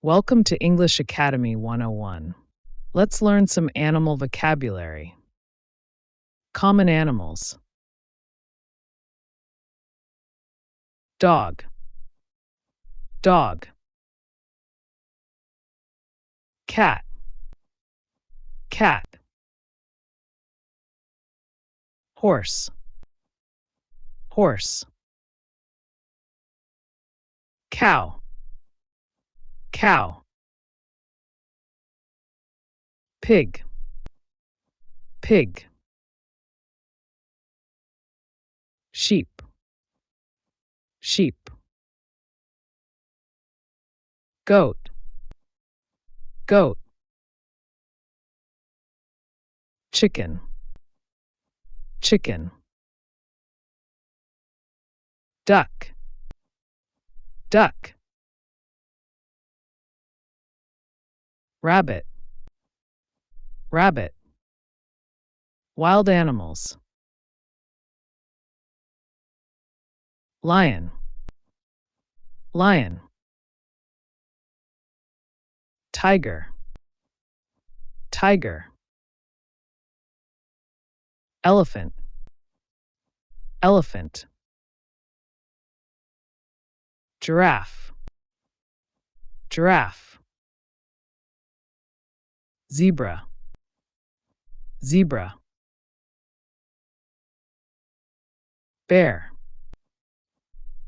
Welcome to English Academy 101. Let's learn some animal vocabulary. Common animals. Dog, dog. Cat, cat. Horse, horse. Cow, cow. Pig, pig. Sheep, sheep. Goat, goat. Chicken, chicken. Duck, duck. Rabbit, rabbit. Wild animals. Lion, lion. Tiger, tiger. Elephant, elephant. Giraffe, giraffe. Zebra, zebra. Bear,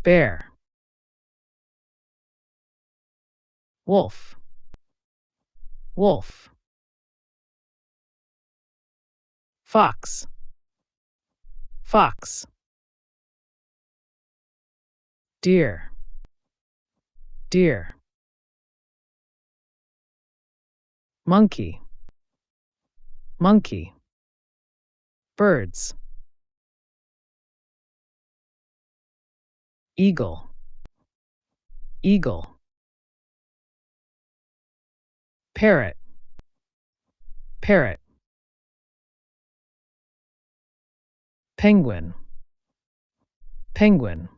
bear. Wolf, wolf. Fox, fox. Deer, deer. Monkey, monkey. Birds. Eagle, eagle. Parrot, parrot. Penguin, penguin.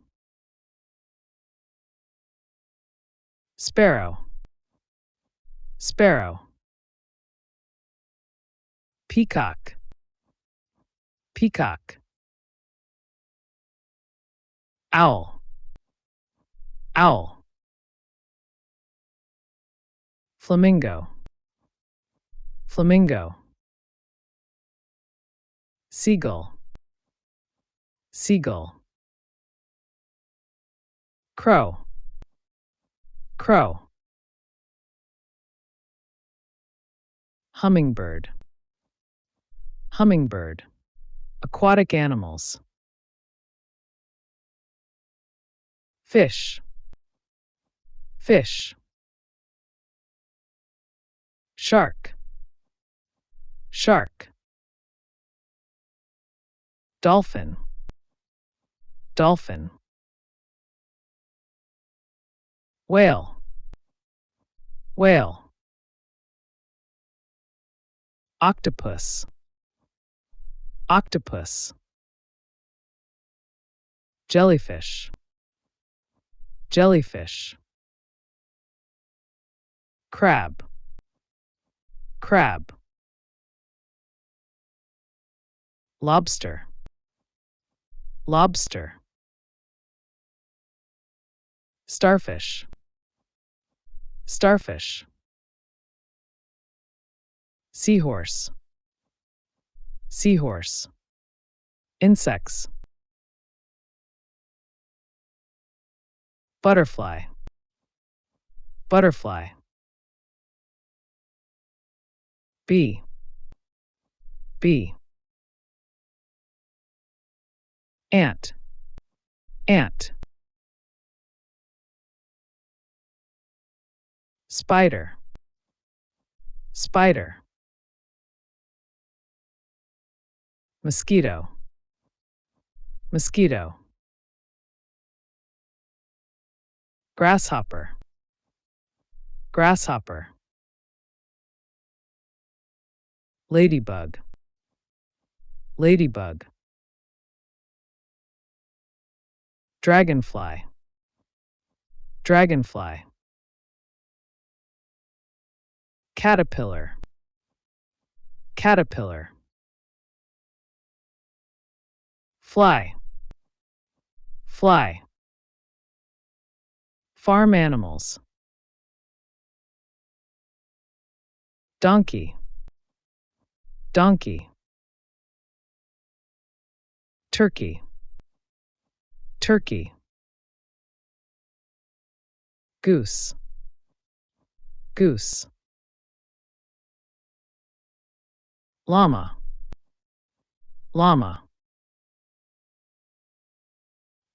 Sparrow, sparrow. Peacock, peacock. Owl, owl. Flamingo, flamingo. Seagull, seagull. Crow, crow. Hummingbird, hummingbird. Aquatic animals. Fish, fish. Shark, shark. Dolphin, dolphin. Whale, whale. Octopus, octopus. Jellyfish, jellyfish. Crab, crab. Lobster, lobster. Starfish, starfish. Seahorse, seahorse. Insects. Butterfly, butterfly. Bee, bee. Ant, ant. Spider, spider. Mosquito, mosquito. Grasshopper, grasshopper. Ladybug, ladybug. Dragonfly, dragonfly. caterpillar, caterpillar. Fly, fly. Farm animals. Donkey, donkey. Turkey, turkey. Goose, goose. Llama, llama.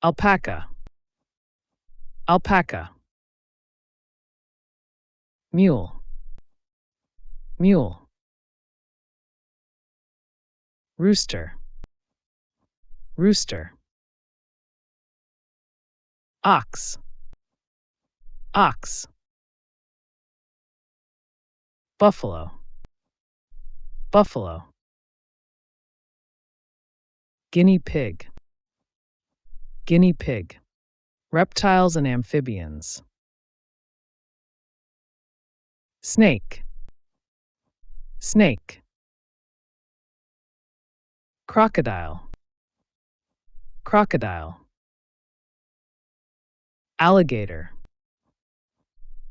Alpaca, alpaca. Mule, mule. Rooster, rooster. Ox, ox. Buffalo, buffalo. Guinea pig, guinea pig. Reptiles and amphibians. Snake, snake. Crocodile, crocodile. Alligator,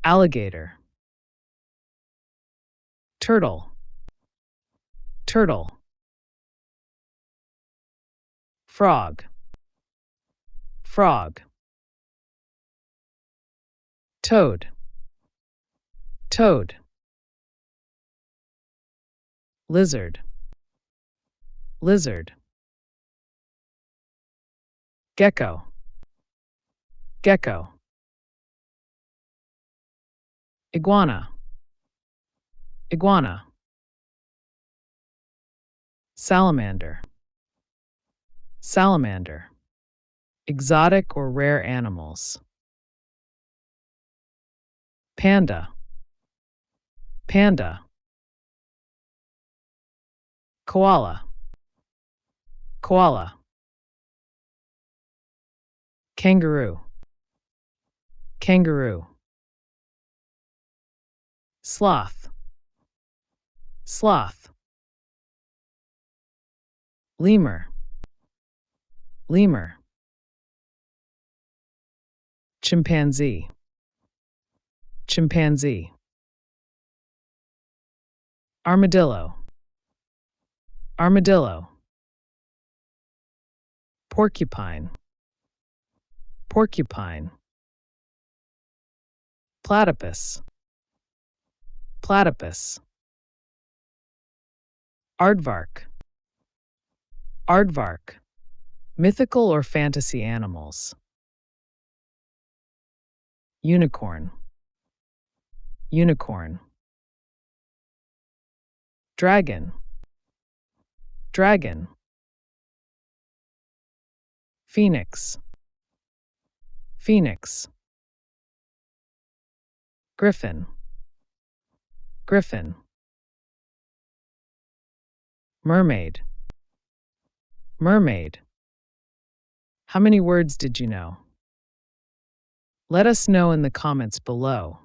alligator. Turtle, turtle. Frog, frog. Toad, toad. Lizard, lizard. Gecko, gecko. Iguana, iguana. Salamander, salamander. Exotic or rare animals. Panda, panda. Koala, koala. Kangaroo, kangaroo. Sloth, sloth. Lemur, lemur. Chimpanzee, chimpanzee. Armadillo, armadillo. Porcupine, porcupine. Platypus, platypus. Aardvark, aardvark. Mythical or fantasy animals. Unicorn, unicorn. Dragon, dragon. Phoenix, phoenix. Griffin, griffin. Mermaid, mermaid. How many words did you know? Let us know in the comments below.